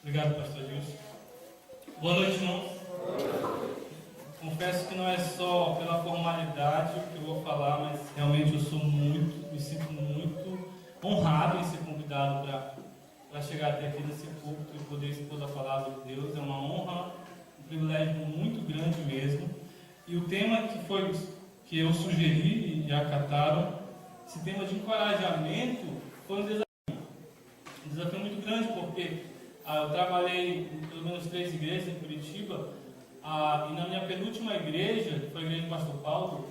Obrigado, pastor Gilson. Boa noite, irmãos. Confesso que não é só pela formalidade que eu vou falar, mas realmente eu me sinto muito honrado em ser convidado para chegar até aqui nesse púlpito e poder expor a palavra de Deus. É uma honra, um privilégio muito grande mesmo. E o tema que eu sugeri e acataram, esse tema de encorajamento, foi um desafio muito grande, porque eu trabalhei em pelo menos 3 igrejas em Curitiba, e na minha penúltima igreja, que foi a igreja do pastor Paulo,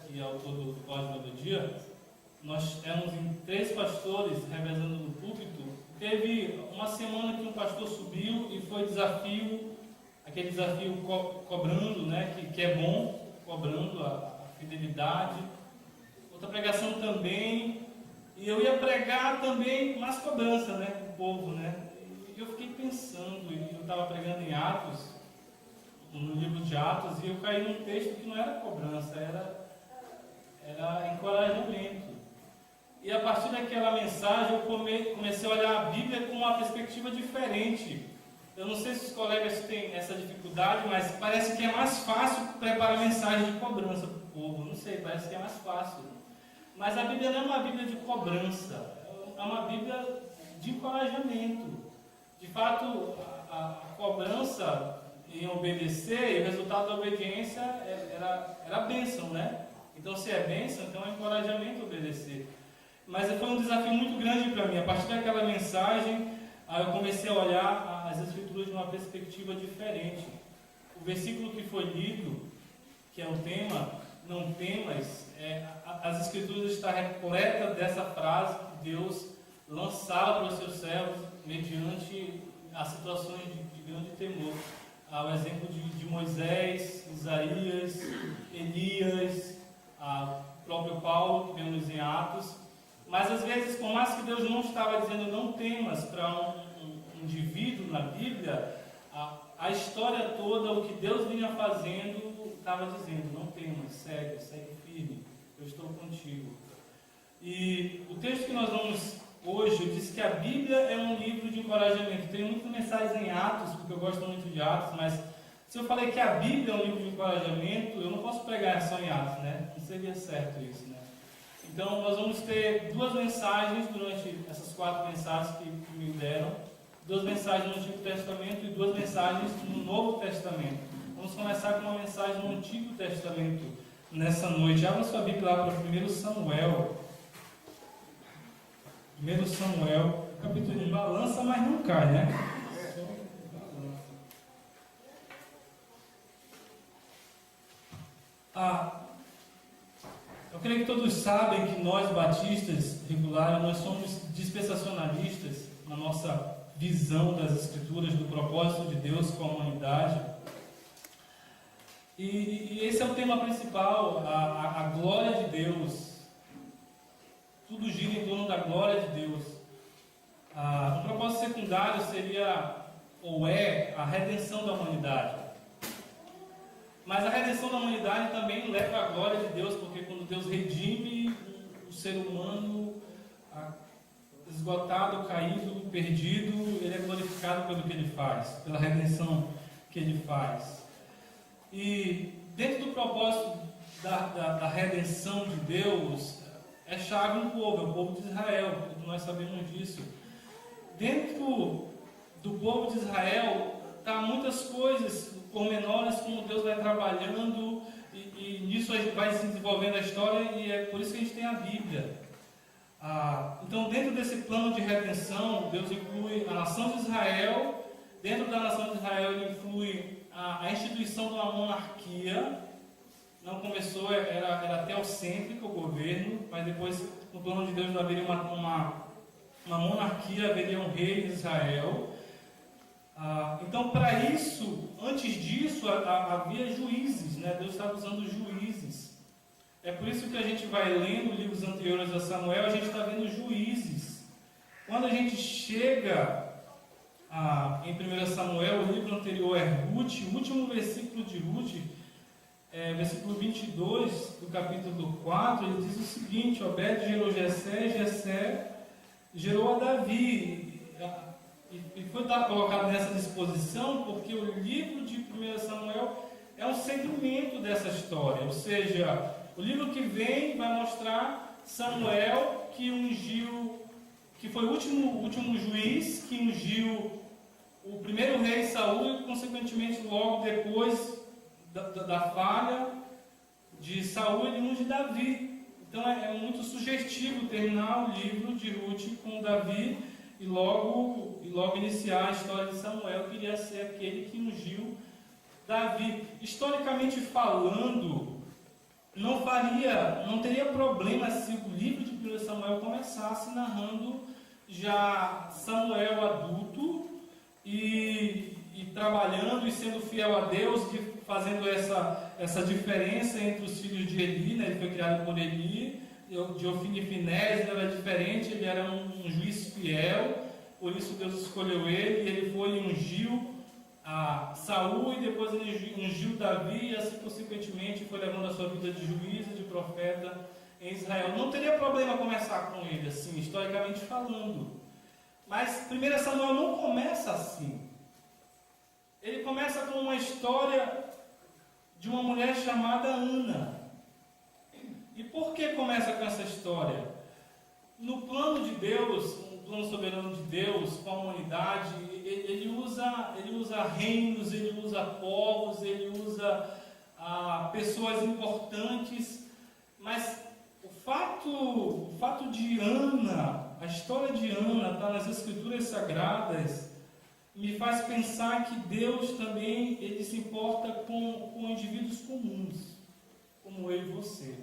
que é autor do Código do Dia, nós éramos em 3 pastores revezando no púlpito. Teve uma semana que um pastor subiu e foi aquele desafio cobrando, né, que é bom, cobrando a fidelidade. Outra pregação também, e eu ia pregar também mais cobrança, né, o povo, né. E eu fiquei pensando, e eu estava pregando em Atos, no livro de Atos, e eu caí num texto que não era cobrança, era encorajamento. E a partir daquela mensagem eu comecei a olhar a Bíblia com uma perspectiva diferente. Eu não sei se os colegas têm essa dificuldade, mas parece que é mais fácil preparar mensagem de cobrança para o povo. Não sei, parece que é mais fácil. Mas a Bíblia não é uma Bíblia de cobrança, é uma Bíblia de encorajamento. De fato, a cobrança em obedecer, e o resultado da obediência era a bênção, né? Então, se é bênção, então é encorajamento obedecer. Mas foi um desafio muito grande para mim. A partir daquela mensagem, eu comecei a olhar as Escrituras de uma perspectiva diferente. O versículo que foi lido, que é o tema, não temas, as Escrituras estão repletas dessa frase que Deus lançava para os seus servos mediante as situações de grande temor. O exemplo de Moisés, Isaías, Elias, o próprio Paulo, que vemos em Atos. Mas às vezes, por mais que Deus não estava dizendo não temas para um indivíduo na Bíblia, a história toda, o que Deus vinha fazendo, estava dizendo: não temas, segue firme, eu estou contigo. E o texto que nós vamos hoje, eu disse que a Bíblia é um livro de encorajamento. Tem muitas mensagens em Atos, porque eu gosto muito de Atos, mas se eu falei que a Bíblia é um livro de encorajamento, eu não posso pregar só em Atos, né? Não seria certo isso, né? Então, nós vamos ter 2 mensagens durante essas 4 mensagens que me deram. 2 mensagens no Antigo Testamento e 2 mensagens no Novo Testamento. Vamos começar com uma mensagem no Antigo Testamento nessa noite. Abra sua Bíblia lá para 1 Samuel. 1 Samuel, capítulo 1. Balança, mas não cai, né? Eu creio que todos sabem que nós, batistas regulares, nós somos dispensacionalistas na nossa visão das Escrituras, do propósito de Deus com a humanidade. E esse é o tema principal, a glória de Deus. Tudo gira em torno da glória de Deus. Um propósito secundário seria, ou é, a redenção da humanidade. Mas a redenção da humanidade também leva à glória de Deus, porque quando Deus redime o ser humano esgotado, caído, perdido, ele é glorificado pelo que ele faz, pela redenção que ele faz. E dentro do propósito da redenção de Deus, é chave um povo, é o povo de Israel, todos nós sabemos disso. Dentro do povo de Israel está muitas coisas pormenores, como Deus vai trabalhando, e nisso vai se desenvolvendo a história, e é por isso que a gente tem a Bíblia. Então, dentro desse plano de redenção, Deus inclui a nação de Israel. Dentro da nação de Israel, ele inclui a instituição de uma monarquia. Não começou, era teocêntrico o governo, mas depois, no plano de Deus, haveria uma monarquia, haveria um rei de Israel. Então, para isso, antes disso, havia juízes, né? Deus estava usando juízes. É por isso que a gente vai lendo livros anteriores a Samuel, a gente está vendo juízes. Quando a gente chega em 1 Samuel, o livro anterior é Ruth, o último versículo de Ruth, versículo 22 do capítulo 4, ele diz o seguinte: Obed gerou Jessé, Jessé gerou a Davi. E foi colocado nessa disposição porque o livro de 1 Samuel é um segmento dessa história. Ou seja, o livro que vem vai mostrar Samuel que ungiu, que foi o último juiz que ungiu o primeiro rei Saul e, consequentemente, logo depois da falha de Saul, ele unge Davi. Então é muito sugestivo terminar o livro de Ruth com Davi e logo iniciar a história de Samuel, que iria ser aquele que ungiu Davi. Historicamente falando, não teria problema se o livro de 1 Samuel começasse narrando já Samuel adulto e trabalhando e sendo fiel a Deus, fazendo essa diferença entre os filhos de Eli, né? Ele foi criado por Eli, de Ofni e Finés, ele era diferente, ele era um juiz fiel, por isso Deus escolheu ele, e ele foi e ungiu a Saul, e depois ele ungiu Davi, e assim consequentemente foi levando a sua vida de juiz e de profeta em Israel. Não teria problema começar com ele assim, historicamente falando. Mas 1 Samuel não começa assim. Ele começa com uma história de uma mulher chamada Ana. E por que começa com essa história? No plano de Deus, no plano soberano de Deus com a humanidade, ele usa reinos, ele usa povos, ele usa pessoas importantes, mas o fato de Ana, a história de Ana está nas Escrituras Sagradas, me faz pensar que Deus também ele se importa com indivíduos comuns, como eu e você.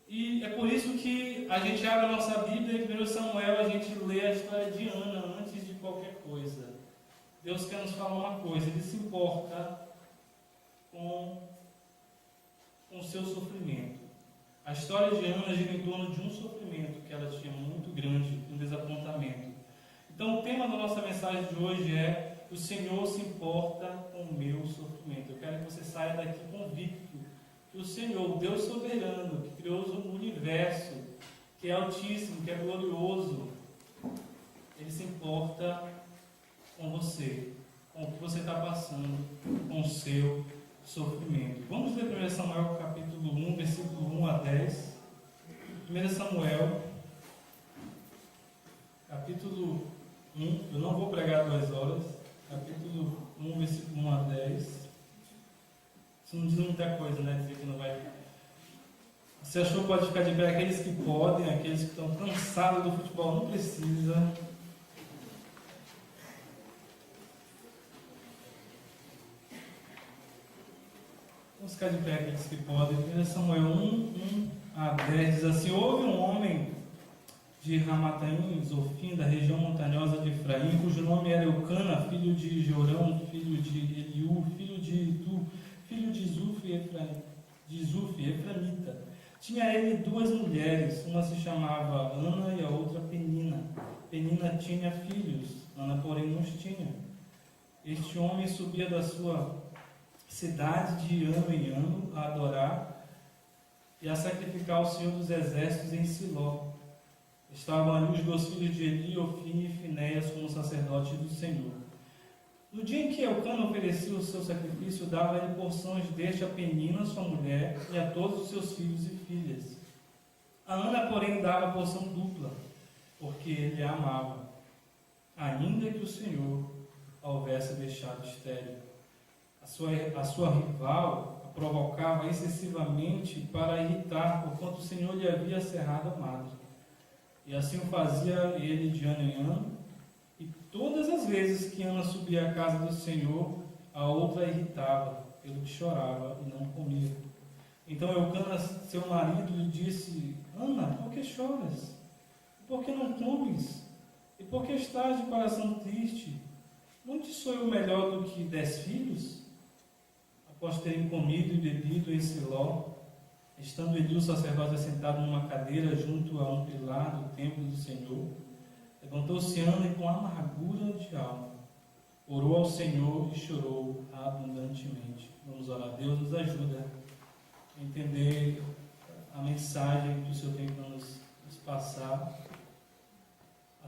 E é por isso que a gente abre a nossa Bíblia e em 1 Samuel a gente lê a história de Ana antes de qualquer coisa. Deus quer nos falar uma coisa, Ele se importa com o seu sofrimento. A história de Ana gira em torno de um sofrimento que ela tinha muito grande, um desapontamento. Então o tema da nossa mensagem de hoje é: o Senhor se importa com o meu sofrimento. Eu quero que você saia daqui convicto que o Senhor, o Deus soberano, que criou o universo, que é altíssimo, que é glorioso, Ele se importa com você, com o que você está passando, com o seu sofrimento. Vamos ler 1 Samuel capítulo 1, versículo 1 a 10. 1 Samuel capítulo 1, eu não vou pregar 2 horas, capítulo 1, versículo 1 a 10. Isso não diz muita coisa, né? Dizer que não vai. Se achou, pode ficar de pé. Aqueles que podem, aqueles que estão cansados do futebol, não precisa. Vamos ficar de pé, aqueles que podem. 1 Samuel 1 a 10 diz assim: houve um homem de Ramataim, Zofim, da região montanhosa de Efraim, cujo nome era Eucana, filho de Jorão, filho de Eliú, filho de Idu, filho de Zufi, Eframita. Tinha ele 2 mulheres, uma se chamava Ana e a outra Penina. Penina tinha filhos, Ana porém não os tinha. Este homem subia da sua cidade de ano em ano a adorar e a sacrificar ao Senhor dos Exércitos em Siló. Estavam ali os 2 filhos de Eli, Ofni e Finéias como sacerdotes do Senhor. No dia em que Eucana oferecia o seu sacrifício, dava-lhe porções deste a Penina, sua mulher, e a todos os seus filhos e filhas. A Ana, porém, dava porção dupla, porque ele a amava, ainda que o Senhor a houvesse deixado estéril. A sua rival a provocava excessivamente para irritar, porquanto o Senhor lhe havia cerrado a madre. E assim o fazia ele de ano em ano. E todas as vezes que Ana subia à casa do Senhor, a outra a irritava, pelo que chorava e não comia. Então Eucana, seu marido, lhe disse: Ana, por que choras? Por que não comes? E por que estás de coração triste? Não te sou eu melhor do que 10 filhos? Após terem comido e bebido em Siló, estando Eli, o sacerdote, assentado numa cadeira junto a um pilar do templo do Senhor, levantou-se Ana e, com amargura de alma, orou ao Senhor e chorou abundantemente. Vamos orar. Deus nos ajuda a entender a mensagem que o Senhor tem para nos passar.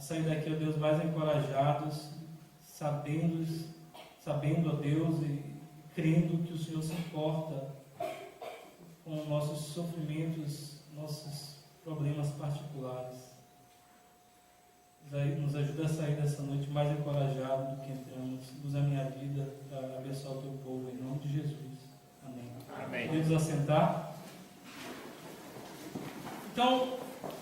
sair daqui, ó Deus, mais encorajados, sabendo, ó Deus, e crendo que o Senhor se importa com nossos sofrimentos, nossos problemas particulares. Nos ajuda a sair dessa noite mais encorajado do que entramos. Usa a minha vida para abençoar o teu povo, em nome de Jesus. Amém. Amém. Podemos assentar? Então,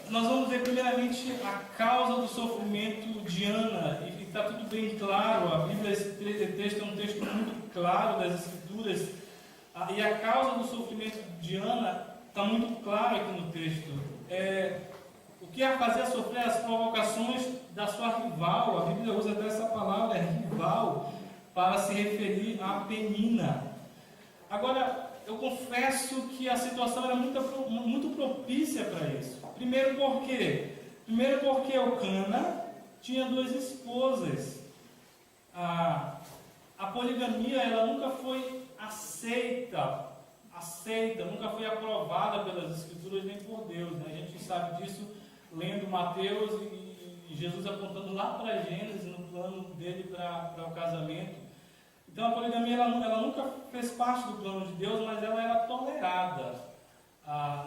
nós vamos ver primeiramente a causa do sofrimento de Ana, e está tudo bem claro. A Bíblia, esse texto é um texto muito claro das Escrituras, e a causa do sofrimento de Ana está muito claro aqui no texto. O que a fazia sofrer as provocações da sua rival. A Bíblia usa até essa palavra, rival, para se referir a Penina. Agora, eu confesso que a situação era muito propícia para isso. Primeiro por quê? Primeiro porque Elcana tinha 2 esposas. A poligamia, ela nunca foi aceita, nunca foi aprovada pelas Escrituras nem por Deus, né? A gente sabe disso lendo Mateus e Jesus apontando lá para Gênesis, no plano dele para o casamento. Então a poligamia ela nunca fez parte do plano de Deus, mas ela era tolerada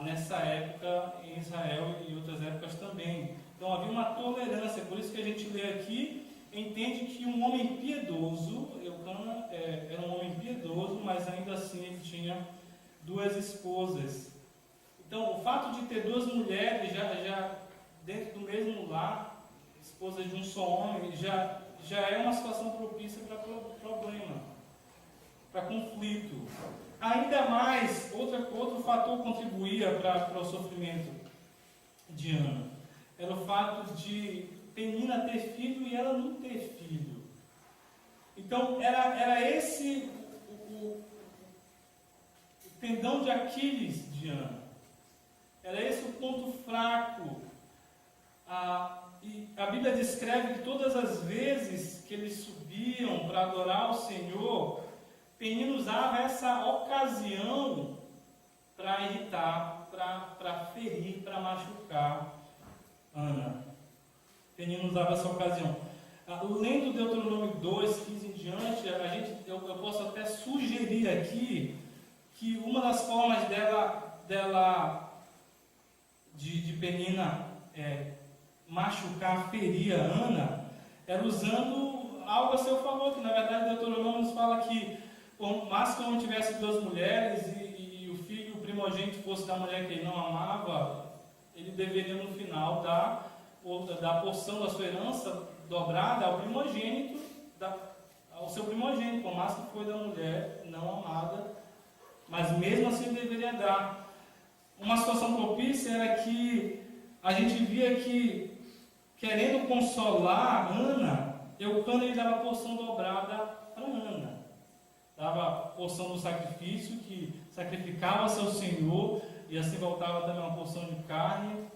nessa época em Israel e em outras épocas também. Então havia uma tolerância, por isso que a gente lê aqui, entende que um homem piedoso, Elcana era um homem piedoso, mas ainda assim ele tinha 2 esposas. Então o fato de ter 2 mulheres já dentro do mesmo lar, esposas de um só homem, já é uma situação propícia para problema, para conflito. Ainda mais, outro fator contribuía para o sofrimento de Ana. Era o fato de Penina ter filho e ela não ter filho. Então, era esse o tendão de Aquiles de Ana. Era esse o ponto fraco. E a Bíblia descreve que todas as vezes que eles subiam para adorar o Senhor, Penina usava essa ocasião para irritar, para ferir, para machucar Ana. Penina usava essa ocasião. Lendo Deuteronômio 2, 15 em diante, eu posso até sugerir aqui que uma das formas de Penina machucar, ferir a Ana, era usando algo a seu favor, que na verdade Deuteronômio nos fala que, por mais que o homem tivesse 2 mulheres e o filho primogênito fosse da mulher que ele não amava, ele deveria no final dar a porção da sua herança dobrada ao primogênito, ao seu primogênito, por mais que foi da mulher não amada, mas mesmo assim ele deveria dar. Uma situação propícia era que a gente via que, querendo consolar Ana, Elcana ele dava a porção dobrada para Ana. Dava a porção do sacrifício, que sacrificava seu Senhor, e assim voltava também uma porção de carne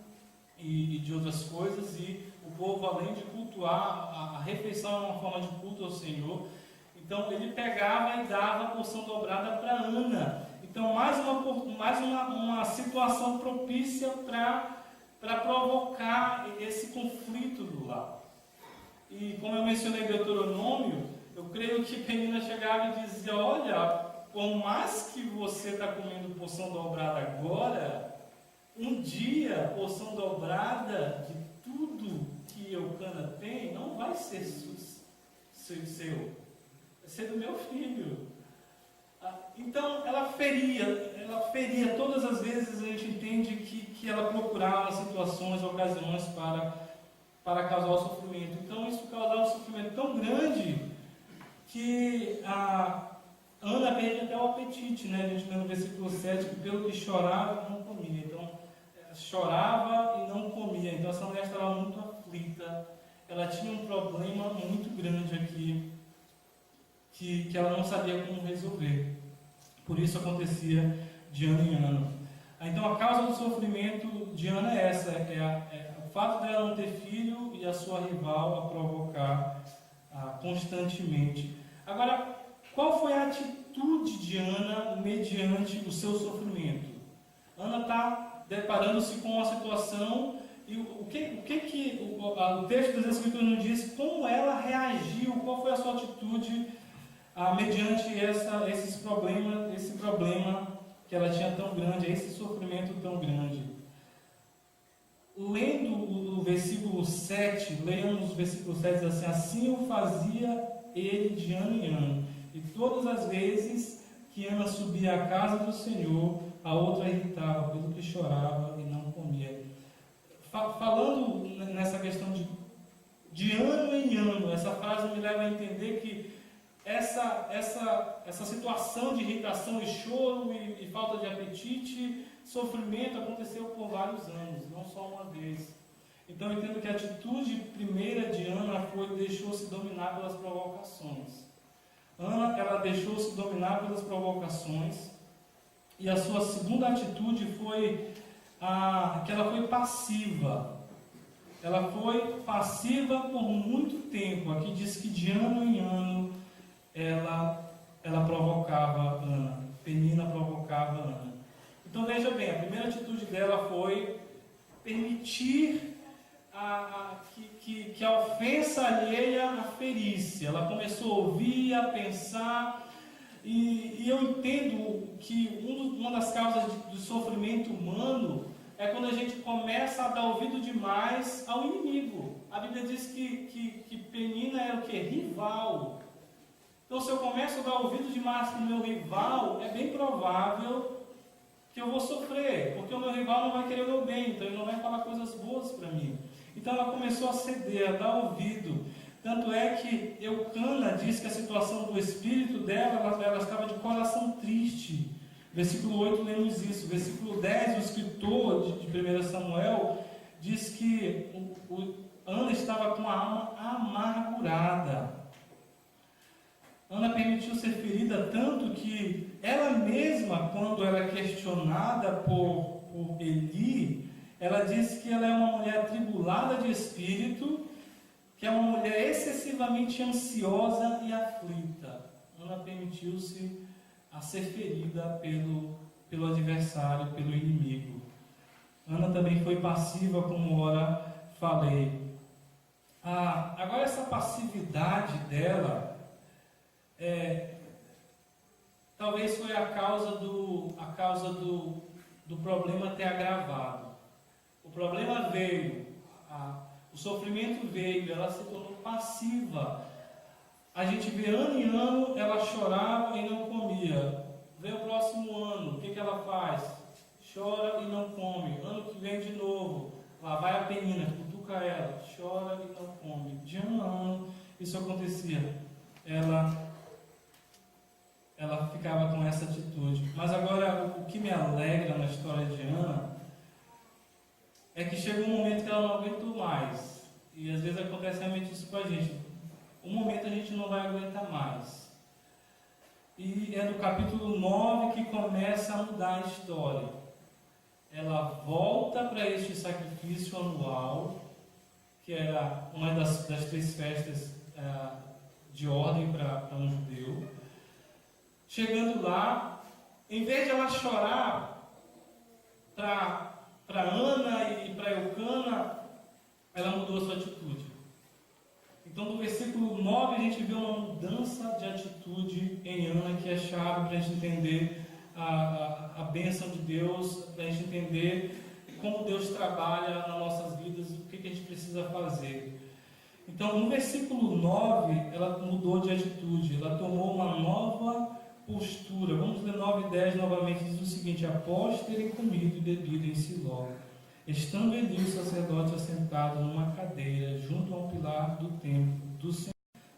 e de outras coisas, e o povo, além de cultuar, a refeição era uma forma de culto ao Senhor. Então ele pegava e dava a porção dobrada para Ana. Então mais uma situação propícia para provocar esse conflito do lar. E como eu mencionei Deuteronômio, eu creio que Penina chegava e dizia: olha, por mais que você está comendo porção dobrada agora, um dia a porção dobrada de tudo que Elcana tem não vai ser seu, vai ser do meu filho. Então ela feria todas as vezes. A gente entende que ela procurava situações, ocasiões para causar o sofrimento. Então isso causava um sofrimento tão grande que a Ana perde até o apetite, né? A gente vê no versículo 7 que pelo que chorava não comia. Então chorava e não comia. Então essa mulher estava muito aflita. Ela tinha um problema muito grande aqui que ela não sabia como resolver. Por isso acontecia de ano em ano. Então a causa do sofrimento de Ana é essa, o fato dela não ter filho e a sua rival a provocar constantemente. Agora, qual foi a atitude de Ana mediante o seu sofrimento? Ana está deparando-se com uma situação E o texto das Escrituras nos diz como ela reagiu, qual foi a sua atitude mediante esse problema que ela tinha tão grande, esse sofrimento tão grande. Lendo o versículo 7, leiamos o versículo 7, diz assim: assim o fazia ele de ano em ano, e todas as vezes que Ana subia à casa do Senhor, a outra irritava, pelo que chorava e não comia. Falando nessa questão de ano em ano, essa frase me leva a entender que essa situação de irritação e choro e falta de apetite, sofrimento, aconteceu por vários anos, não só uma vez. Então eu entendo que a atitude primeira de Ana deixou-se dominar pelas provocações. Ana, ela deixou-se dominar pelas provocações, e a sua segunda atitude foi que ela foi passiva. Ela foi passiva por muito tempo. Aqui diz que de ano em ano ela provocava Ana. Penina provocava Ana. Então veja bem, a primeira atitude dela foi permitir que a ofensa alheia a ferisse. Ela começou a ouvir, a pensar, e eu entendo que uma das causas do sofrimento humano é quando a gente começa a dar ouvido demais ao inimigo. A Bíblia diz que Penina era o que? Rival. Então, se eu começo a dar ouvido demais para o meu rival, é bem provável que eu vou sofrer, porque o meu rival não vai querer o meu bem, então ele não vai falar coisas boas para mim. Então ela começou a ceder, a dar ouvido. Tanto é que Eucana diz que a situação do espírito dela, ela estava de coração triste. Versículo 8 lemos isso. Versículo 10, o escritor de 1 Samuel diz que Ana estava com a alma amargurada. Ana permitiu ser ferida tanto que ela mesma, quando era questionada por Eli, ela disse que ela é uma mulher atribulada de espírito, que é uma mulher excessivamente ansiosa e aflita. Ana permitiu-se a ser ferida pelo adversário, pelo inimigo. Ana também foi passiva, como ora falei. Agora essa passividade dela, talvez foi a causa do problema ter agravado. O problema veio, o sofrimento veio, ela se tornou passiva. A gente vê ano em ano, ela chorava e não comia. Vem o próximo ano, o que ela faz? Chora e não come. Ano que vem de novo, lá vai a Penina, cutuca ela, chora e não come. De ano a ano, isso acontecia. Ela ficava com essa atitude. Mas agora, o que me alegra na história de Ana é que chega um momento que ela não aguentou mais. E às vezes acontece realmente isso com a gente. Um momento a gente não vai aguentar mais. E é no capítulo 9 que começa a mudar a história. Ela volta para este sacrifício anual, que era uma das 3 festas de ordem para um judeu. Chegando lá, em vez de ela chorar para Ana e para Eucana, ela mudou a sua atitude. Então, no versículo 9, a gente vê uma mudança de atitude em Ana, que é chave para a gente entender a bênção de Deus, para a gente entender como Deus trabalha nas nossas vidas e o que a gente precisa fazer. Então, no versículo 9, ela mudou de atitude, ela tomou uma nova postura. Vamos ler 9 e 10 novamente. Diz o seguinte: após terem comido e bebido em Siló, estando Eli, o sacerdote, assentado numa cadeira junto ao pilar do templo do Senhor,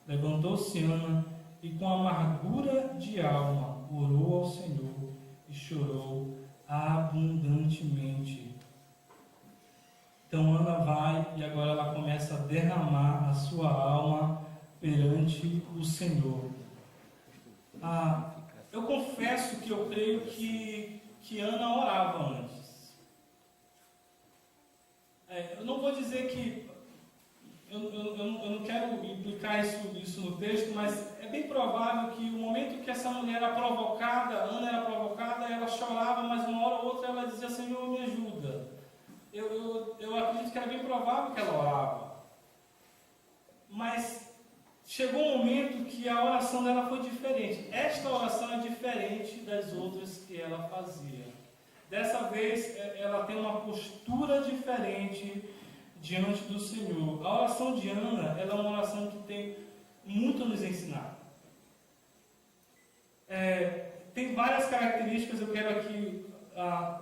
levantou-se Ana e com amargura de alma orou ao Senhor e chorou abundantemente. Então Ana vai e agora ela começa a derramar a sua alma perante o Senhor. Eu confesso que eu creio que Ana orava antes. Eu não vou dizer que eu não quero implicar isso no texto, mas é bem provável que o momento que essa mulher era provocada, Ana era provocada, ela chorava, mas uma hora ou outra ela dizia: Senhor, me ajuda. eu acredito que era bem provável que ela orava. Mas chegou um momento que a oração dela foi diferente. Esta oração é diferente das outras que ela fazia. Dessa vez, ela tem uma postura diferente diante do Senhor. A oração de Ana, ela é uma oração que tem muito a nos ensinar. Tem várias características, eu quero aqui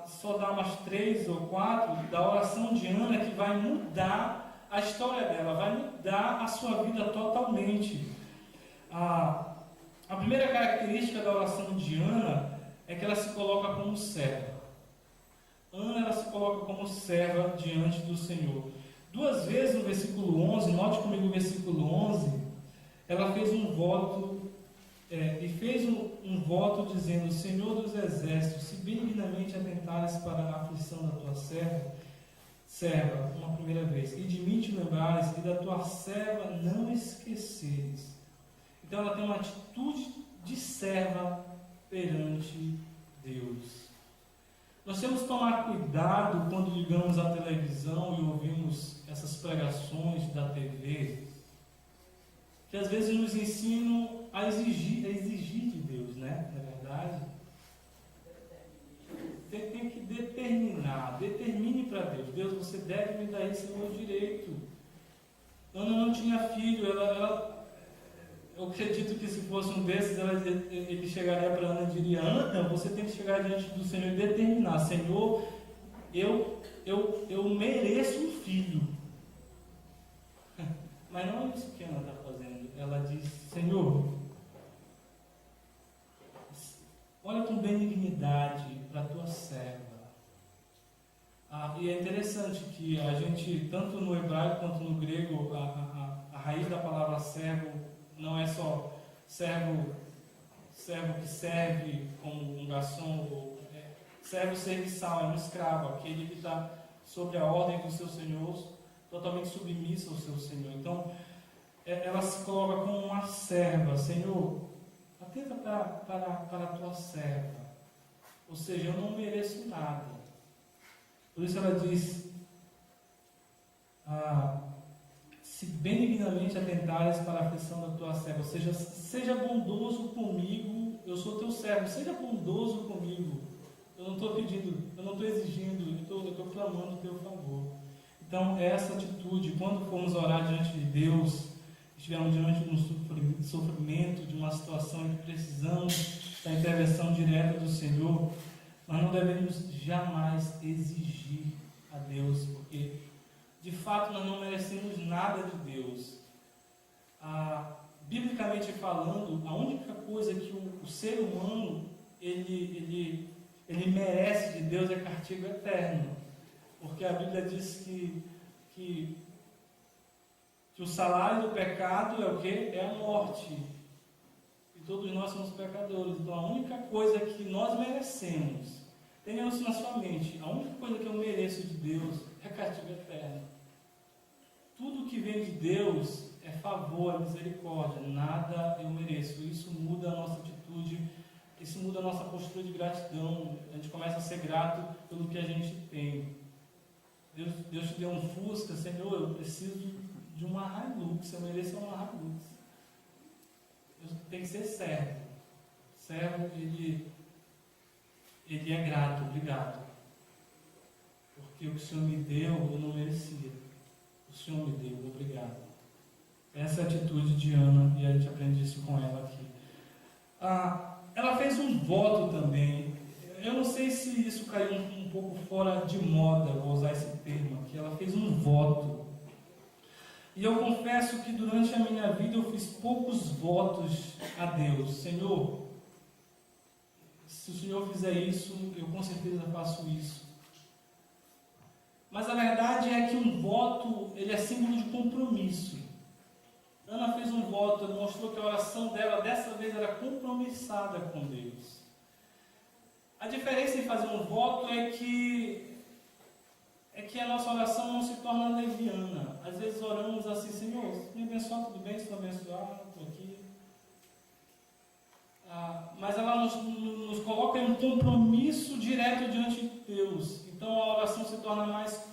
só dar umas 3 ou 4 da oração de Ana que vai mudar a história dela, vai mudar a sua vida totalmente. A primeira característica da oração de Ana é que ela se coloca como serva. Ana, ela se coloca como serva diante do Senhor. 2 vezes no versículo 11, note comigo o versículo 11, ela fez um voto, um voto dizendo: Senhor dos exércitos, se benignamente atentares para a aflição da tua serva, uma primeira vez, e de mim te lembrares, e da tua serva não esqueceres. Então ela tem uma atitude de serva perante Deus. Nós temos que tomar cuidado quando ligamos a televisão e ouvimos essas pregações da TV, que às vezes nos ensinam a exigir de Deus, né? Não é verdade? Tem que determine para Deus. Deus, você deve me dar esse meu direito. Ana não tinha filho, eu acredito que se fosse um desses, ele chegaria para Ana e diria: Ana, você tem que chegar diante do Senhor e determinar: Senhor, eu mereço um filho. Mas não é isso que Ana está fazendo. Ela diz: Senhor, olha com benignidade para a tua serva. E é interessante que a gente, tanto no hebraico quanto no grego, a raiz da palavra servo não é só servo que serve como um garçom, servo serviçal, é um escravo, aquele que está sob a ordem do seu senhor, totalmente submisso ao seu senhor. Então, ela se coloca como uma serva: Senhor, atenta para a tua serva. Ou seja, eu não mereço nada. Por isso ela diz: se benignamente atentares para a aflição da tua serva. Ou seja, seja bondoso comigo, eu sou teu servo, seja bondoso comigo. Eu não estou pedindo, eu não estou exigindo, eu estou clamando o teu favor. Então, essa atitude, quando formos orar diante de Deus, estivermos diante de um sofrimento, de uma situação em que precisamos da intervenção direta do Senhor, nós não devemos jamais exigir a Deus, porque de fato nós não merecemos nada de Deus. Biblicamente falando, a única coisa que o ser humano ele merece de Deus é castigo eterno, porque a Bíblia diz que o salário do pecado é o quê? É a morte. E todos nós somos pecadores. Então a única coisa que nós merecemos, tenha isso na sua mente, a única coisa que eu mereço de Deus é castigo eterno. Tudo que vem de Deus é favor, é misericórdia, nada eu mereço. Isso muda a nossa atitude, isso muda a nossa postura de gratidão. A gente começa a ser grato pelo que a gente tem. Deus te deu um Fusca, Senhor, eu preciso de uma Hilux, eu mereço uma Hilux. Tem que ser servo. Servo, ele é grato, obrigado. Porque o que o Senhor me deu, eu não merecia. O Senhor me deu, obrigado. Essa é a atitude de Ana, e a gente aprende isso com ela aqui. Ela fez um voto também. Eu não sei se isso caiu um pouco fora de moda, vou usar esse termo aqui. Ela fez um voto. E eu confesso que durante a minha vida eu fiz poucos votos a Deus. Senhor, se o Senhor fizer isso, eu com certeza faço isso. Mas a verdade é que um voto, ele é símbolo de compromisso. Ana fez um voto, mostrou que a oração dela dessa vez era compromissada com Deus. A diferença em fazer um voto é que a nossa oração não se torna leviana. Às vezes oramos assim: Senhor, se me abençoar, tudo bem, se não abençoar, estou aqui. Mas ela nos coloca em um compromisso direto diante de Deus. Então Então a oração se torna mais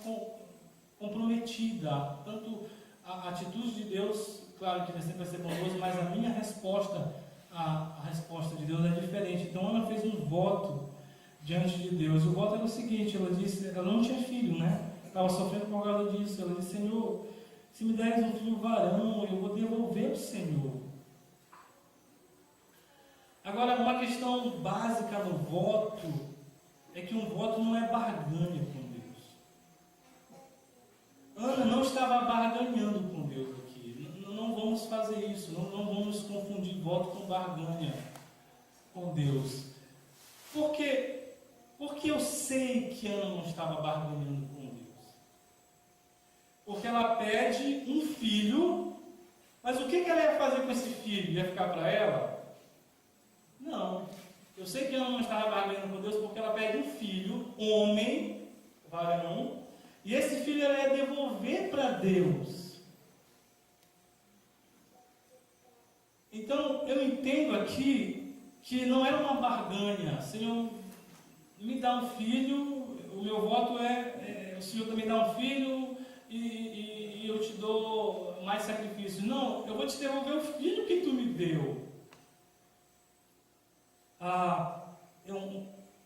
comprometida. Tanto a atitude de Deus, claro que ele sempre vai ser bondoso, mas a minha resposta, a resposta de Deus é diferente. Então Ana fez um voto diante de Deus. O voto era o seguinte: ela disse, ela não tinha filho, né? Estava sofrendo por causa disso. Ela disse: Senhor, se me deres um filho varão, eu vou devolver ao Senhor. Agora, uma questão básica no voto é que um voto não é barganha com Deus. Ana não estava barganhando com Deus aqui. Não vamos fazer isso. Não vamos confundir voto com barganha com Deus. Por quê? Porque eu sei que Ana não estava barganhando com Deus. Porque ela pede um filho, mas o que ela ia fazer com esse filho? Ia ficar para ela? Não. Eu sei que Ana não estava barganhando com Deus porque ela pede um filho, homem, varão, e esse filho ela ia devolver para Deus. Então, eu entendo aqui que não era uma barganha. Senhor, me dá um filho, o meu voto o Senhor me dá um filho e eu te dou mais sacrifício. Não, eu vou te devolver o filho que tu me deu.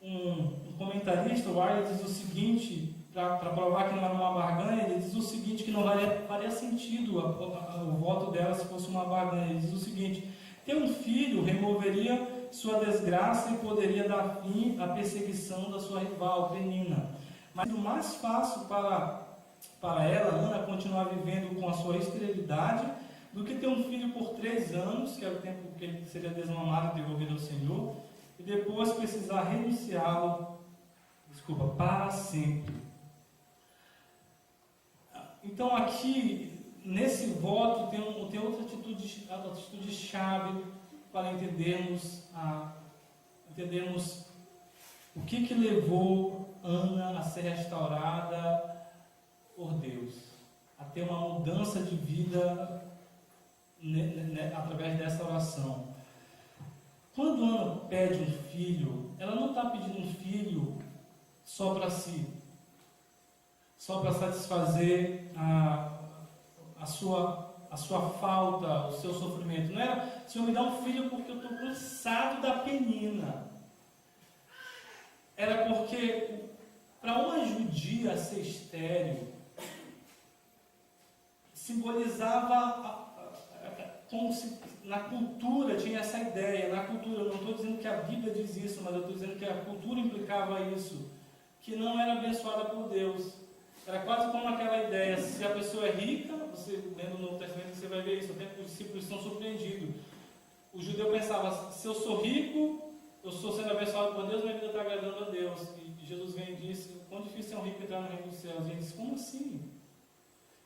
Um comentarista, o Arya, diz o seguinte, para provar que não era uma barganha, ele diz o seguinte, que não faria sentido o voto dela se fosse uma barganha. Ele diz o seguinte: ter um filho removeria sua desgraça e poderia dar fim à perseguição da sua rival, Penina. Mas o mais fácil para ela, Ana, continuar vivendo com a sua esterilidade do que ter um filho por 3 anos, que era o tempo que ele seria desmamado e devolvido ao Senhor, e depois precisar renunciá-lo, para sempre. Então aqui, nesse voto, tem outra atitude chave para entendermos o que levou Ana a ser restaurada por Deus, a ter uma mudança de vida através dessa oração. Quando Ana pede um filho, ela não está pedindo um filho só para si, só para satisfazer a sua falta, o seu sofrimento. Não era: Senhor, me dá um filho porque eu estou cansado da Penina. Era porque, para uma judia, ser estéril simbolizava, como se na cultura tinha essa ideia. Na cultura, eu não estou dizendo que a Bíblia diz isso, mas eu estou dizendo que a cultura implicava isso, que não era abençoada por Deus. Era quase como aquela ideia: se a pessoa é rica, você lendo no Novo Testamento, você vai ver isso, até que os discípulos estão surpreendidos. O judeu pensava: se eu sou rico, eu estou sendo abençoado por Deus, minha vida está agradando a Deus. E Jesus vem e disse: quão difícil é um rico entrar no reino dos céus. E ele disse: como assim?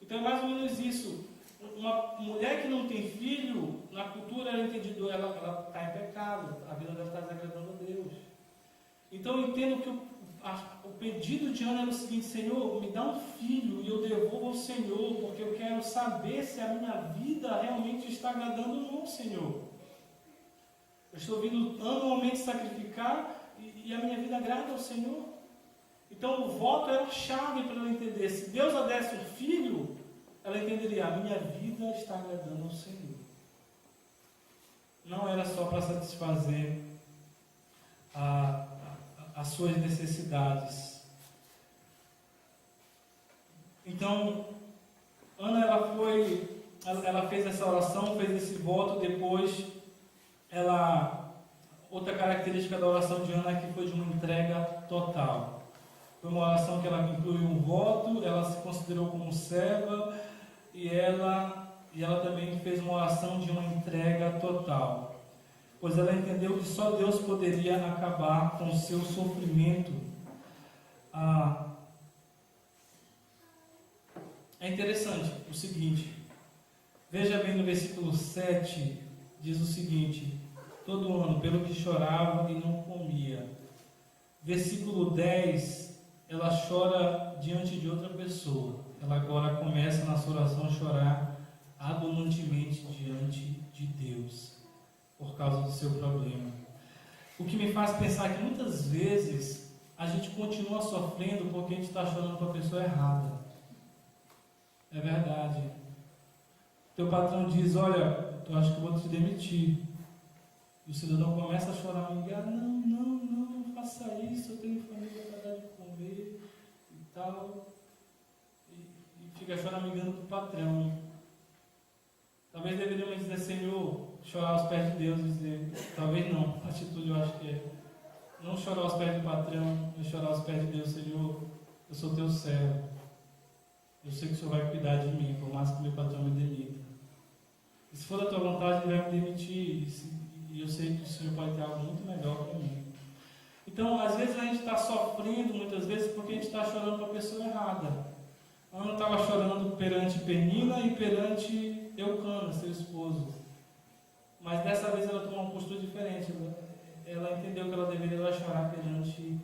Então é mais ou menos isso. Uma mulher que não tem filho, na cultura ela é entendida, ela está em pecado, a vida dela está desagradando a Deus. Então eu entendo que o pedido de Ana era o seguinte: Senhor, me dá um filho e eu devolvo ao Senhor, porque eu quero saber se a minha vida realmente está agradando ou não ao Senhor. Eu estou vindo anualmente sacrificar e a minha vida agrada ao Senhor. Então o voto era a chave para ela entender. Se Deus a desse um filho, ela entenderia: a minha vida está agradando ao Senhor. Não era só para satisfazer as suas necessidades. Então, Ana, ela fez essa oração, fez esse voto. Depois, outra característica da oração de Ana é que foi de uma entrega total. Foi uma oração que ela incluiu um voto, ela se considerou como serva, e ela também fez uma oração de uma entrega total, pois ela entendeu que só Deus poderia acabar com o seu sofrimento. É interessante o seguinte, veja bem no versículo 7, diz o seguinte: todo ano, pelo que chorava e não comia. Versículo 10, ela chora diante de outra pessoa. Ela agora começa na sua oração a chorar abundantemente diante de Deus, por causa do seu problema. O que me faz pensar que muitas vezes a gente continua sofrendo porque a gente está chorando para a pessoa errada. É verdade. Teu patrão diz, olha, eu acho que eu vou te demitir. E o cidadão começa a chorar, amigar, não faça isso, eu tenho família para dar de comer e tal. E fica choramingando para o patrão. Talvez deveríamos dizer, Senhor, chorar aos pés de Deus, dizer, talvez não, a atitude eu acho que é, não chorar aos pés do patrão, mas chorar aos pés de Deus, Senhor, eu sou teu servo, eu sei que o Senhor vai cuidar de mim, por mais que meu patrão me demita. E se for da tua vontade, Ele vai me demitir, e eu sei que o Senhor pode ter algo muito melhor para mim. Então, às vezes a gente está sofrendo, muitas vezes, porque a gente está chorando para a pessoa errada. Ana estava chorando perante Penina e perante Eucana, seu esposo. Mas dessa vez ela tomou uma postura diferente. Ela entendeu que ela deveria chorar perante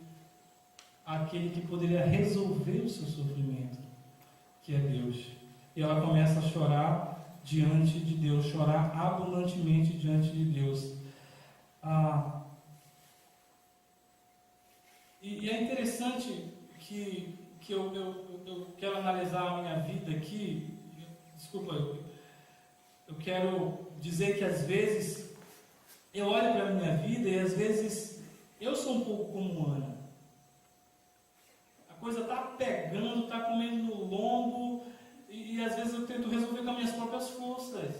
aquele que poderia resolver o seu sofrimento, que é Deus. E ela começa a chorar diante de Deus, chorar abundantemente diante de Deus. E é interessante que eu quero analisar a minha vida aqui. Desculpa, eu quero dizer que às vezes eu olho para a minha vida e às vezes eu sou um pouco como Ana. A coisa está pegando, está comendo no lombo e às vezes eu tento resolver com as minhas próprias forças.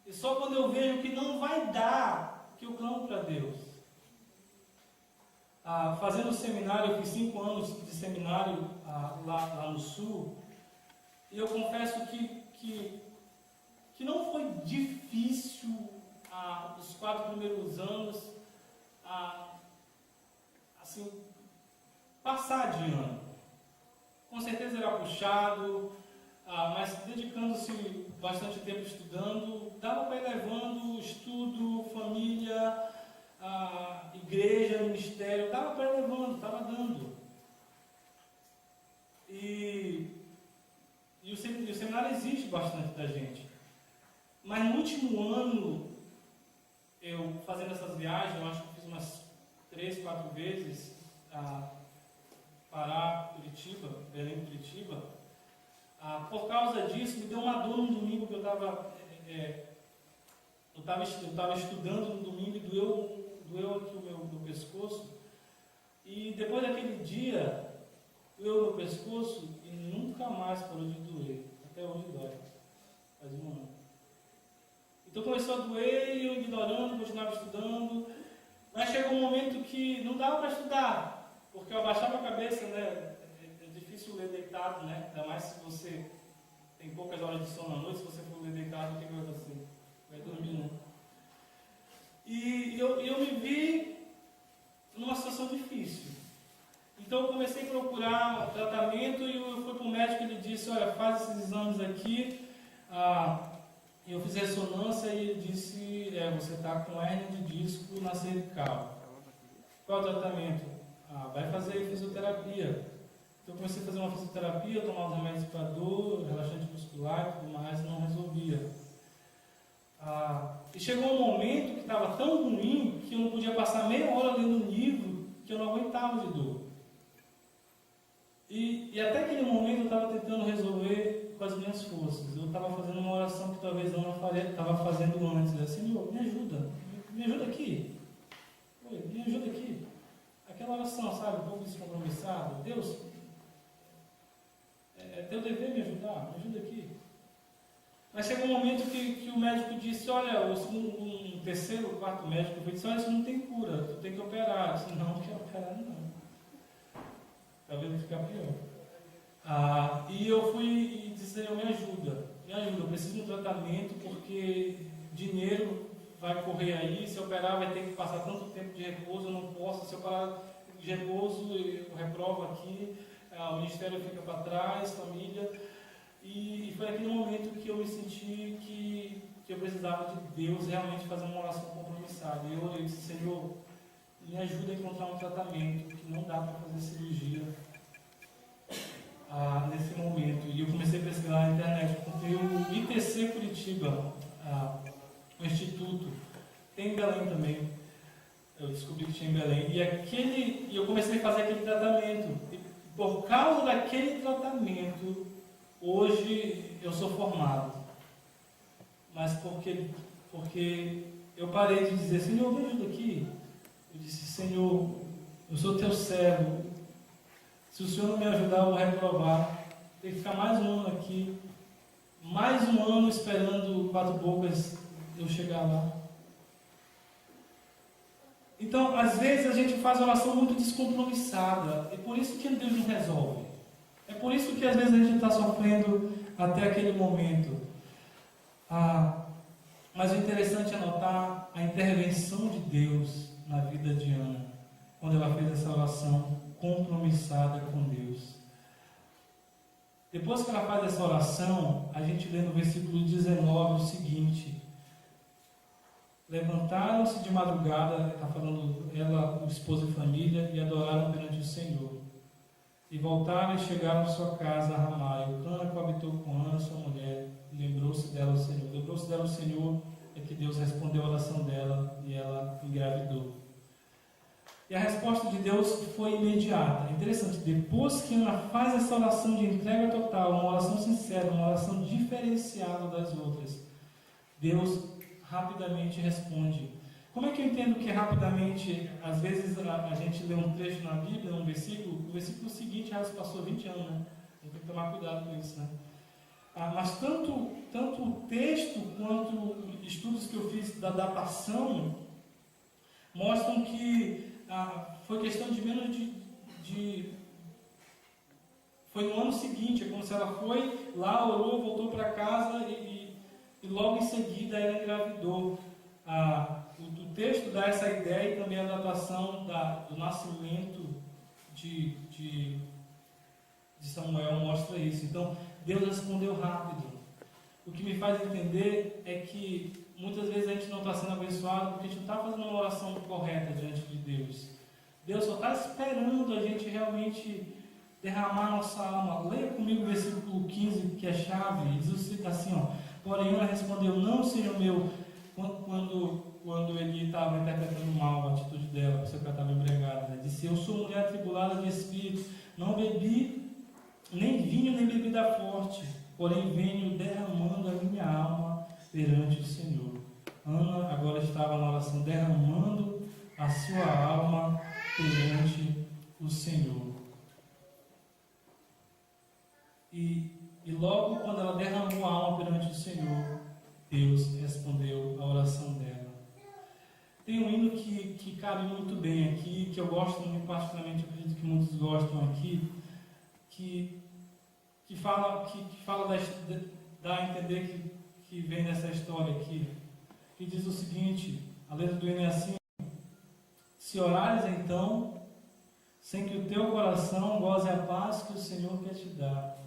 E só quando eu vejo que não vai dar, que eu clamo para Deus. Fazendo seminário, eu fiz 5 anos de seminário lá no Sul, e eu confesso que não foi difícil os 4 primeiros anos assim, passar de ano. Com certeza era puxado, mas dedicando-se bastante tempo estudando, dava para ir levando estudo, família, igreja, ministério, dava para ir levando, estava dando. E o seminário exige bastante da gente. Mas no último ano, eu fazendo essas viagens, eu acho que fiz umas 3, 4 vezes, Pará, Curitiba, Belém, Curitiba. Por causa disso, me deu uma dor no domingo que eu estava estudando no domingo e doeu aqui o meu pescoço. E depois daquele dia, doeu o meu pescoço e nunca mais parou de doer. Até hoje dói. Faz 1 ano. Então começou a doer e eu ignorando, continuava estudando. Mas chegou um momento que não dava para estudar, porque eu abaixava a cabeça, né? É difícil ler deitado, né? Ainda mais se você tem poucas horas de sono à noite, se você for ler deitado, o que vai acontecer? Vai dormir, né? E eu me vi numa situação difícil. Então eu comecei a procurar tratamento e eu fui para o médico e ele disse, olha, faz esses exames aqui. Eu fiz ressonância e ele disse, você está com hérnia de disco na cervical. Qual é o tratamento? Vai fazer fisioterapia. Então eu comecei a fazer uma fisioterapia, tomar os remédios para dor, relaxante muscular e tudo mais, não resolvia. E chegou um momento que estava tão ruim que eu não podia passar meia hora lendo um livro que eu não aguentava de dor. E até aquele momento eu estava tentando resolver com as minhas forças. Eu estava fazendo uma oração que talvez eu não estava fazendo antes. Senhor, me ajuda aqui. Me ajuda aqui. Aquela oração, sabe, um pouco descompromissado. Deus, é teu dever me ajudar, me ajuda aqui. Mas chegou um momento que o médico disse, olha, um terceiro, 4 médico disse, olha, isso não tem cura, tu tem que operar. Eu disse, não quero operar não. Talvez vai ficar pior. E eu fui e disse, Senhor, me ajuda, eu preciso de um tratamento porque dinheiro vai correr aí, se eu operar vai ter que passar tanto tempo de repouso, eu não posso, se eu parar de repouso, eu reprovo aqui, o ministério fica para trás, família. E foi naquele momento que eu me senti que eu precisava de Deus realmente fazer uma oração compromissada. E eu orei e disse, Senhor, me ajuda a encontrar um tratamento, que não dá para fazer cirurgia nesse momento. E eu comecei a pesquisar na internet, comprei o ITC Curitiba, o Instituto, tem em Belém também. eu descobri que tinha em Belém, e eu comecei a fazer aquele tratamento. E por causa daquele tratamento, hoje eu sou formado. Mas porque eu parei de dizer, Senhor, me ajuda aqui. Eu disse, Senhor, eu sou teu servo. Se o Senhor não me ajudar, eu vou reprovar. Tem que ficar mais um ano aqui. Mais um ano esperando 4 bocas eu chegar lá. Então, às vezes a gente faz oração muito descompromissada. É por isso que Deus não resolve. É por isso que às vezes a gente está sofrendo até aquele momento. Mas o interessante é notar a intervenção de Deus na vida de Ana, quando ela fez essa oração compromissada com Deus. Depois que ela faz essa oração, a gente lê no versículo 19 o seguinte: levantaram-se de madrugada, está falando ela, o esposo e família, e adoraram perante o Senhor. E voltaram e chegaram à sua casa a Ramá. E Eucana coabitou com Ana, sua mulher, e lembrou-se dela o Senhor. Lembrou-se dela o Senhor, é que Deus respondeu a oração dela e ela engravidou. E a resposta de Deus foi imediata. É interessante, depois que Ana faz essa oração de entrega total, uma oração sincera, uma oração diferenciada das outras, Deus rapidamente responde. Como é que eu entendo que rapidamente, às vezes a gente lê um trecho na Bíblia, um versículo, o versículo seguinte já se passou 20 anos, né? Tem que tomar cuidado com isso, né? Mas tanto o texto quanto estudos que eu fiz da datação mostram que foi questão de menos foi no ano seguinte, é como se ela foi lá, orou, voltou para casa e logo em seguida ela engravidou. O texto dá essa ideia e também a datação do nascimento de Samuel mostra isso. Então, Deus respondeu rápido. O que me faz entender é que muitas vezes a gente não está sendo abençoado porque a gente não está fazendo uma oração correta diante de Deus. Deus só está esperando a gente realmente derramar nossa alma. Leia comigo o versículo 15, que é chave. Jesus assim, porém ela respondeu, não, Senhor meu, quando ele estava interpretando mal a atitude dela, porque ela estava embriagada. Ele disse, eu sou mulher atribulada de espírito, não bebi nem vinho nem bebida forte, porém venho derramando a minha alma perante o Senhor. Ana agora estava na oração, derramando a sua alma perante o Senhor. E logo quando ela derramou a alma perante o Senhor, Deus respondeu a oração dela. Tem um hino que cabe muito bem aqui, que eu gosto muito, particularmente, eu acredito que muitos gostam aqui, que fala dá a entender que vem nessa história aqui, que diz o seguinte, a letra do hino é assim: se orares então, sem que o teu coração goze a paz que o Senhor quer te dar,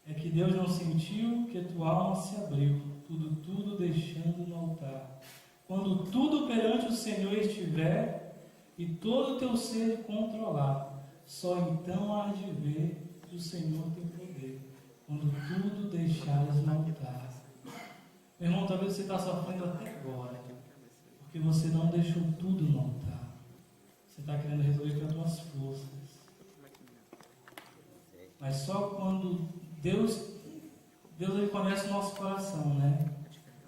é que Deus não sentiu que tua alma se abriu, tudo deixando no altar. Quando tudo perante o Senhor estiver e todo o teu ser controlar, só então hás de ver que o Senhor tem poder, quando tudo deixares no altar. Meu irmão, talvez você está sofrendo até agora, porque você não deixou tudo no altar. Você está querendo resolver com as tuas forças. Mas só quando Deus ele conhece o nosso coração, né?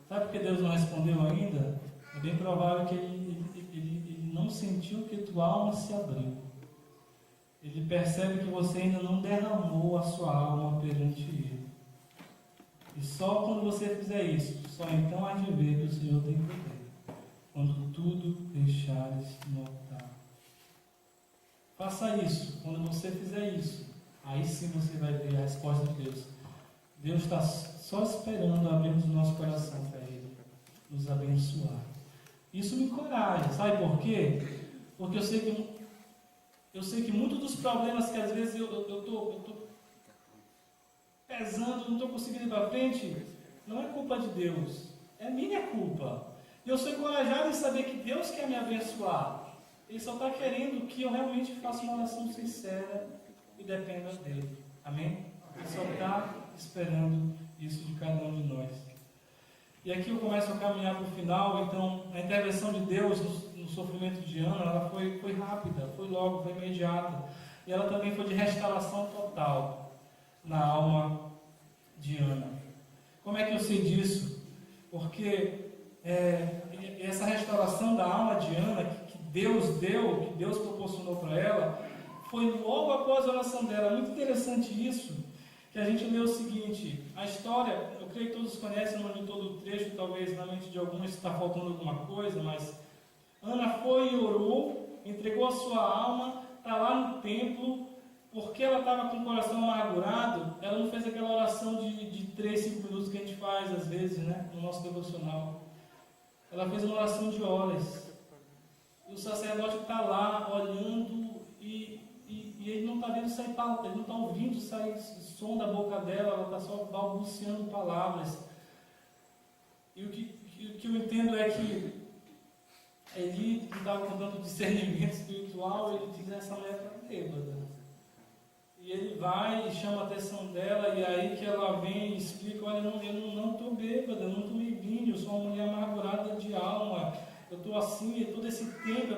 Sabe por que Deus não respondeu ainda? É bem provável que ele não sentiu que tua alma se abriu. Ele percebe que você ainda não derramou a sua alma perante Ele. E só quando você fizer isso, só então há de ver que o Senhor tem poder. Quando tudo deixares no altar. Faça isso. Quando você fizer isso, aí sim você vai ver a resposta de Deus. Deus está só esperando abrirmos o nosso coração para Ele nos abençoar. Isso me encoraja. Sabe por quê? Porque eu sei que muitos dos problemas que às vezes eu estou pesando, não estou conseguindo ir para frente, não é culpa de Deus, é minha culpa. E eu sou encorajado em saber que Deus quer me abençoar. Ele só está querendo que eu realmente faça uma oração sincera e dependa dele. Amém? Ele só está esperando isso de cada um de nós. E aqui eu começo a caminhar para o final. Então, a intervenção de Deus no sofrimento de Ana, ela foi rápida, foi logo, foi imediata. E ela também foi de restauração total na alma de Ana. Como é que eu sei disso? Porque essa restauração da alma de Ana, que Deus deu, que Deus proporcionou para ela, foi logo após a oração dela. É muito interessante isso, que a gente lê o seguinte: a história, eu creio que todos conhecem, não de todo o trecho, talvez na mente de alguns está faltando alguma coisa, mas Ana foi e orou, entregou a sua alma, está lá no templo. Porque ela estava com o coração amargurado, ela não fez aquela oração de 3, 5 minutos que a gente faz às vezes, né, no nosso devocional. Ela fez uma oração de horas. E o sacerdote está lá olhando e ele não está vendo sair palavras, ele não está ouvindo sair som da boca dela, ela está só balbuciando palavras. E o que eu entendo é que ele estava com tanto discernimento espiritual, ele diz: essa mulher está bêbada. E ele vai e chama a atenção dela, e aí que ela vem e explica: olha, eu não estou bêbada, eu não estou bebendo, eu sou uma mulher amargurada de alma, eu estou assim, e todo esse tempo é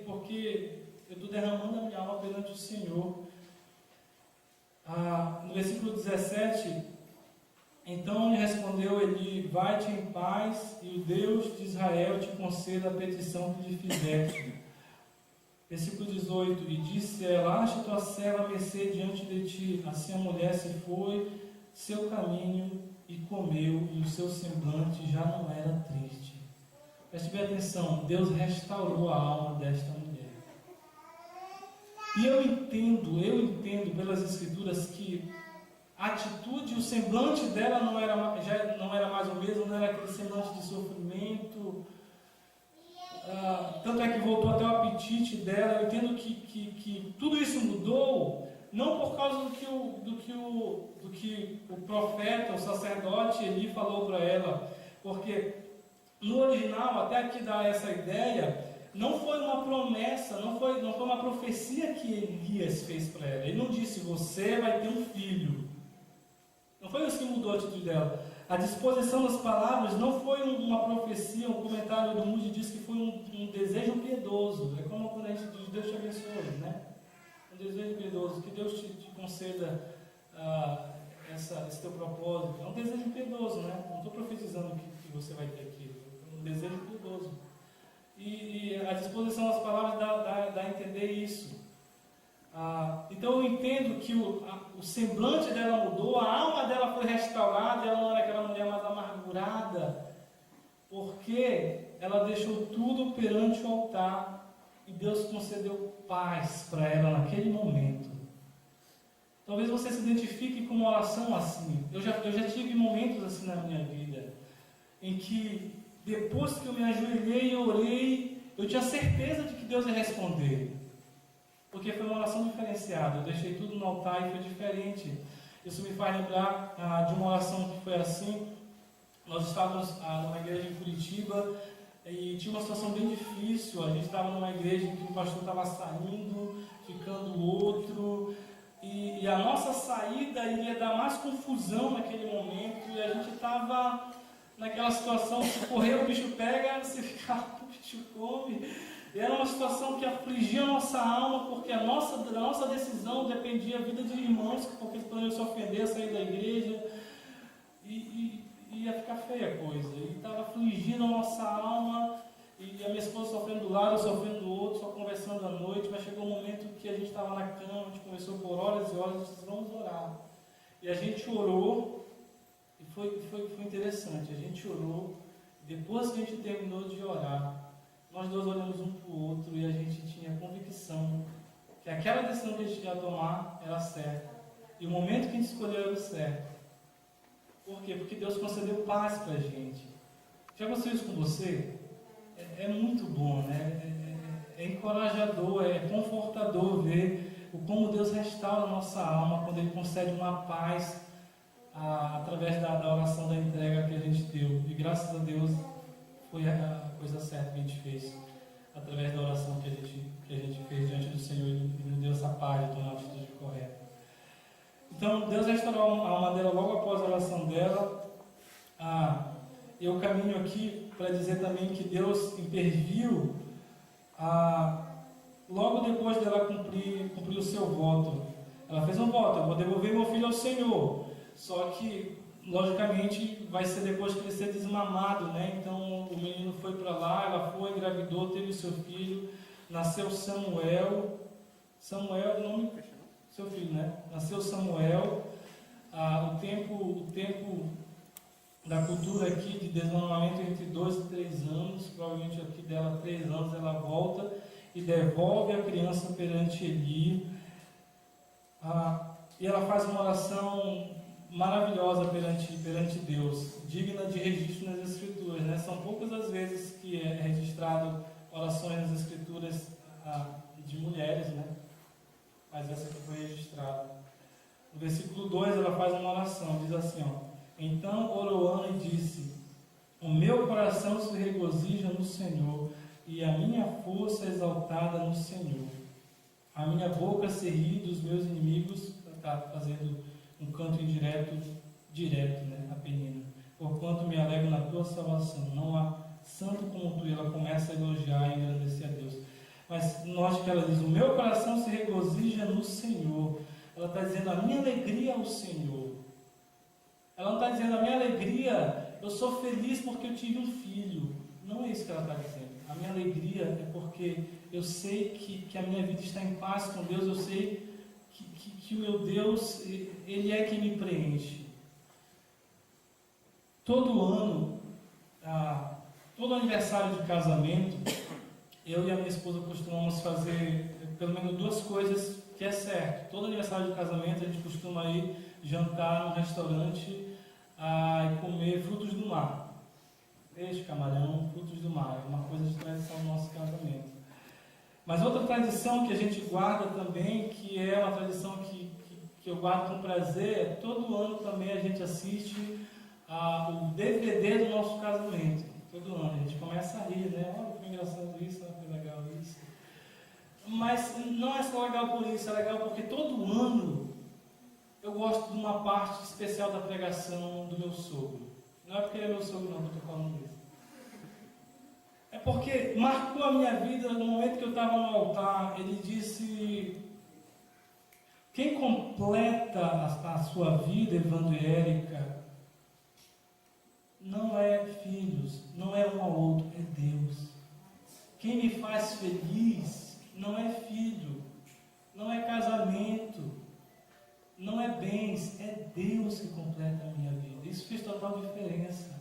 porque eu estou derramando a minha alma perante o Senhor. No versículo 17, então lhe respondeu Eli: vai-te em paz, e o Deus de Israel te conceda a petição que lhe fizeste. Versículo 18, e disse ela: acha tua serva a mercê diante de ti. Assim a mulher se foi seu caminho e comeu, e o seu semblante já não era triste. Preste bem atenção, Deus restaurou a alma desta mulher. E eu entendo pelas Escrituras que a atitude, o semblante dela já não era mais o mesmo, não era aquele semblante de sofrimento. Tanto é que voltou até o apetite dela. Eu entendo que tudo isso mudou, não por causa do que o profeta, o sacerdote Eli falou para ela, porque no original, até aqui dá essa ideia, não foi uma promessa, não foi uma profecia que Elias fez para ela. Ele não disse: você vai ter um filho. Não foi isso que mudou a atitude dela. A disposição das palavras não foi uma profecia. Um comentário do Moody diz que foi um desejo piedoso. É como quando a gente diz: Deus te abençoe, né? Um desejo piedoso, que Deus te conceda esse teu propósito. É um desejo piedoso, né? Não estou profetizando que você vai ter aquilo. É um desejo piedoso. E a disposição das palavras dá a entender isso. Então eu entendo que o semblante dela mudou, a alma dela foi restaurada, ela não era aquela mulher mais amargurada, porque ela deixou tudo perante o altar e Deus concedeu paz para ela naquele momento. Talvez você se identifique com uma oração assim. Eu já tive momentos assim na minha vida, em que depois que eu me ajoelhei e orei, eu tinha certeza de que Deus ia responder. Porque foi uma oração diferenciada. Eu deixei tudo no altar e foi diferente. Isso me faz lembrar de uma oração que foi assim. Nós estávamos numa igreja em Curitiba e tinha uma situação bem difícil. A gente estava numa igreja em que o pastor estava saindo, ficando outro, e a nossa saída iria dar mais confusão naquele momento, e a gente estava naquela situação: se correr o bicho pega, se ficar o bicho come. E era uma situação que afligia a nossa alma, porque da nossa decisão dependia a vida de irmãos, porque eles poderiam se ofender, sair da igreja, e ia ficar feia a coisa. E estava afligindo a nossa alma, e a minha esposa sofrendo do lado, eu sofrendo do outro, só conversando à noite. Mas chegou um momento que a gente estava na cama, a gente conversou por horas e horas, e disse: vamos orar. E a gente orou, e foi interessante. A gente orou, depois que a gente terminou de orar, nós dois olhamos um para o outro e a gente tinha convicção que aquela decisão que a gente ia tomar era certa. E o momento que a gente escolheu era o certo. Por quê? Porque Deus concedeu paz para a gente. Já aconteceu isso com você? É muito bom, né? É encorajador, é confortador ver como Deus restaura a nossa alma quando Ele concede uma paz através da oração da entrega que a gente deu. E graças a Deus foi a coisa certa que a gente fez, através da oração que a gente fez diante do Senhor, e nos deu essa paz de tomar a atitude correta. Então Deus restaurou a alma dela logo após a oração dela, eu caminho aqui para dizer também que Deus interviu logo depois dela cumprir o seu voto. Ela fez um voto: eu vou devolver meu filho ao Senhor. Só que, logicamente, vai ser depois que ele ser desmamado, né? Então o menino foi para lá, ela foi, engravidou, teve o seu filho, nasceu Samuel. Samuel é o nome do seu filho, né? Nasceu Samuel. O tempo da cultura aqui de desmamamento entre 2 e 3 anos, provavelmente aqui dela 3 anos, ela volta e devolve a criança perante Eli. E ela faz uma oração maravilhosa perante Deus, digna de registro nas Escrituras, né? São poucas as vezes que é registrado orações nas Escrituras de mulheres, né? Mas essa aqui foi registrada. No versículo 2 ela faz uma oração, diz assim, então orou Ana e disse: o meu coração se regozija no Senhor, e a minha força é exaltada no Senhor. A minha boca se ri dos meus inimigos. Está fazendo um canto indireto, direto, né? A Penina. Porquanto me alegro na tua salvação. Não há santo como tu. E ela começa a elogiar e agradecer a Deus. Mas note que ela diz: o meu coração se regozija no Senhor. Ela está dizendo: a minha alegria é o Senhor. Ela não está dizendo: a minha alegria, eu sou feliz porque eu tive um filho. Não é isso que ela está dizendo. A minha alegria é porque eu sei que a minha vida está em paz com Deus. Eu sei que o meu Deus, Ele é quem me preenche. Todo ano, todo aniversário de casamento, eu e a minha esposa costumamos fazer pelo menos 2 coisas que é certo. Todo aniversário de casamento a gente costuma ir jantar no restaurante e comer frutos do mar. Peixe, camarão, frutos do mar. É uma coisa de tradição do nosso casamento. Mas outra tradição que a gente guarda também, que é uma tradição que eu guardo com prazer, todo ano também a gente assiste o DVD do nosso casamento. Todo ano. A gente começa a rir, né? Olha que engraçado isso, olha que legal isso. Mas não é só legal por isso, é legal porque todo ano eu gosto de uma parte especial da pregação do meu sogro. Não é porque ele é meu sogro, não, que eu estou falando isso. É porque marcou a minha vida no momento que eu estava no altar. Ele disse: quem completa a sua vida evangélica não é filhos, não é um ao outro, é Deus. Quem me faz feliz não é filho, não é casamento, não é bens, é Deus que completa a minha vida. Isso fez total diferença.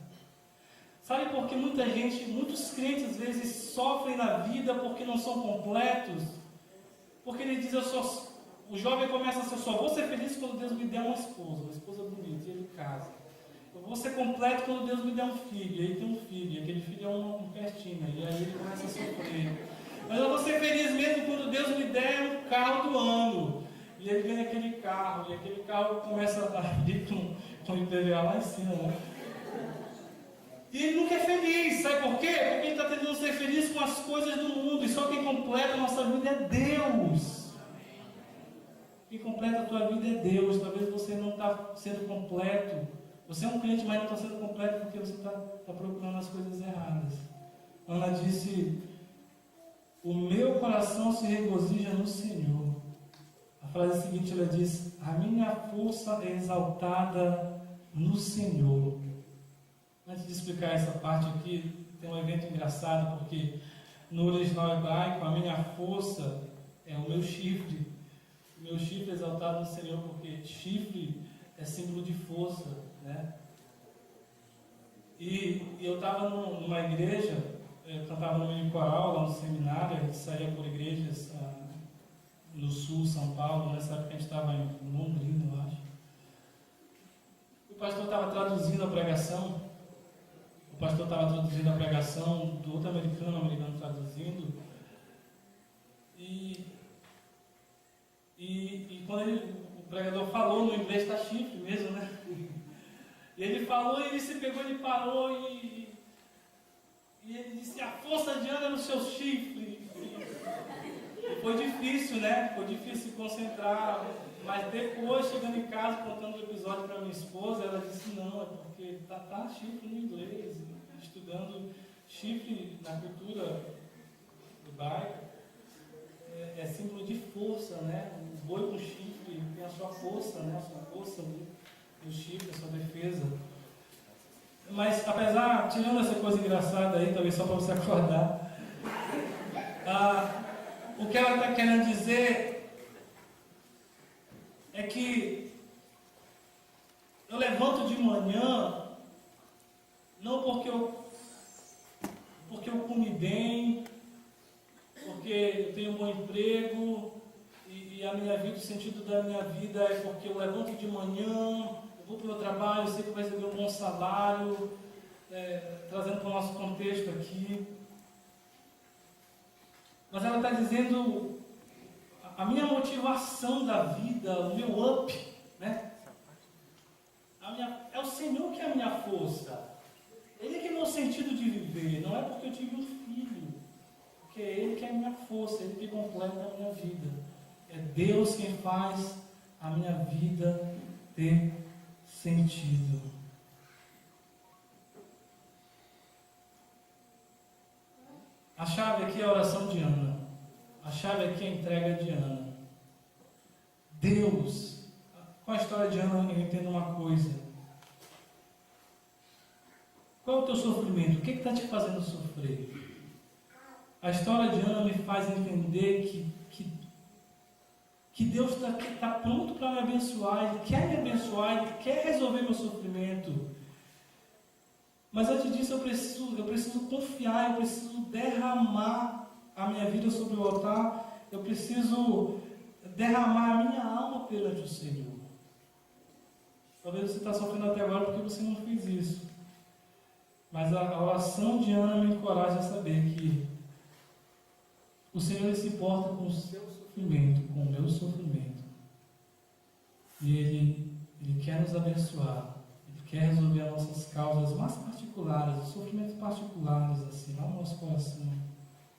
Sabe por que muitos crentes às vezes sofrem na vida porque não são completos? Porque ele diz: o jovem começa assim: eu só vou ser feliz quando Deus me der uma esposa bonita, e ele casa. Eu vou ser completo quando Deus me der um filho, e aí tem um filho, e aquele filho é um festinha, e aí ele começa a sofrer. Mas eu vou ser feliz mesmo quando Deus me der um carro do ano. E ele ganha aquele carro, e aquele carro começa a vir com o IPVA lá em cima, né? E ele nunca é feliz, sabe por quê? Porque ele está tentando ser feliz com as coisas do mundo, e só quem completa a nossa vida é Deus. Quem completa a tua vida é Deus. Talvez você não está sendo completo. Você é um crente, mas não está sendo completo porque você está procurando as coisas erradas. Ana disse: o meu coração se regozija no Senhor. A frase seguinte, ela diz: a minha força é exaltada no Senhor. Antes de explicar essa parte aqui, tem um evento engraçado, porque no original hebraico, a minha força é o meu chifre. O meu chifre é exaltado no Senhor, porque chifre é símbolo de força, né? E eu estava numa igreja, eu cantava no meio coral, lá no seminário, a gente saía por igrejas no sul, São Paulo, nessa época a gente estava em Londrina, eu acho. O pastor estava traduzindo a pregação. O pastor estava traduzindo a pregação do outro americano traduzindo. E quando o pregador falou no inglês, está chifre mesmo, né? E ele falou, e ele se pegou, ele parou e ele disse: a força de Ana é no seu chifre. E foi difícil, né? Foi difícil se concentrar. Mas depois, chegando em casa, contando o episódio para minha esposa, ela disse, não, é porque tá chifre no inglês, estudando chifre na cultura hebraica, é símbolo de força, né? O boi com chifre tem a sua força, né? A sua força ali, o chifre, a sua defesa. Mas, apesar, tirando essa coisa engraçada aí, talvez só para você acordar, o que ela está querendo dizer é que eu levanto de manhã, não porque eu comi bem, porque eu tenho um bom emprego, e a minha vida, o sentido da minha vida é porque eu levanto de manhã, eu vou para o meu trabalho, eu sei que eu vou receber um bom salário, trazendo para o nosso contexto aqui. Mas ela está dizendo, a minha motivação da vida, o meu up, né? É o Senhor que é a minha força. Ele que é o meu sentido de viver. Não é porque eu tive um filho, porque é Ele que é a minha força, Ele que completa a minha vida. É Deus quem faz a minha vida ter sentido. A chave aqui é a oração de Ana. A chave aqui é a entrega de Ana. Deus, com a história de Ana eu entendo uma coisa. Qual é o teu sofrimento? O que está te fazendo sofrer? A história de Ana me faz entender que Deus está pronto para me abençoar, Ele quer me abençoar, Ele quer resolver meu sofrimento. Mas antes disso eu preciso confiar, eu preciso derramar a minha vida sobre o altar, eu preciso derramar a minha alma perante o Senhor. Talvez você está sofrendo até agora porque você não fez isso. Mas a oração de Ana me encoraja a saber que o Senhor se importa com o seu sofrimento, com o meu sofrimento. E Ele quer nos abençoar. Ele quer resolver as nossas causas mais particulares, os sofrimentos particulares, assim, lá no nosso coração,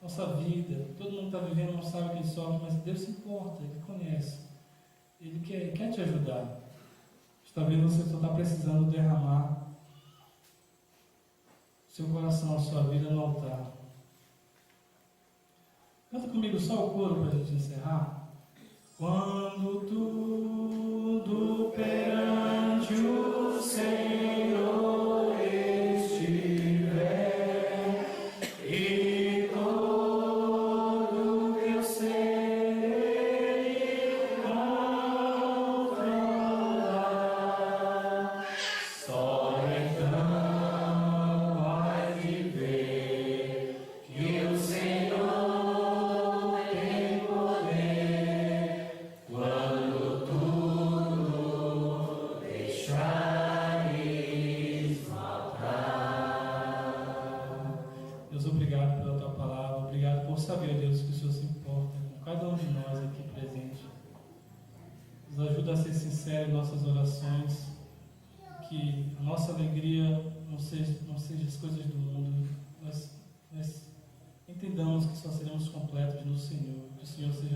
nossa vida. Todo mundo está vivendo, não sabe quem sofre, mas Deus se importa, Ele conhece. Ele quer te ajudar. Talvez você só está precisando derramar seu coração, a sua vida no altar. Canta comigo só o coro para a gente encerrar. Quando tudo perante o Senhor estiver e todo teu ser Ele controlar, só então vai viver que o Senhor tem poder quando tudo deixares faltar. Deus, obrigado pela tua palavra, obrigado por saber, Deus, que o Senhor se importa com cada um de nós aqui presente. Nos ajuda a ser sincero em nossas orações, que a nossa alegria não seja as coisas do mundo, nós entendamos que só seremos completos no Senhor, que o Senhor seja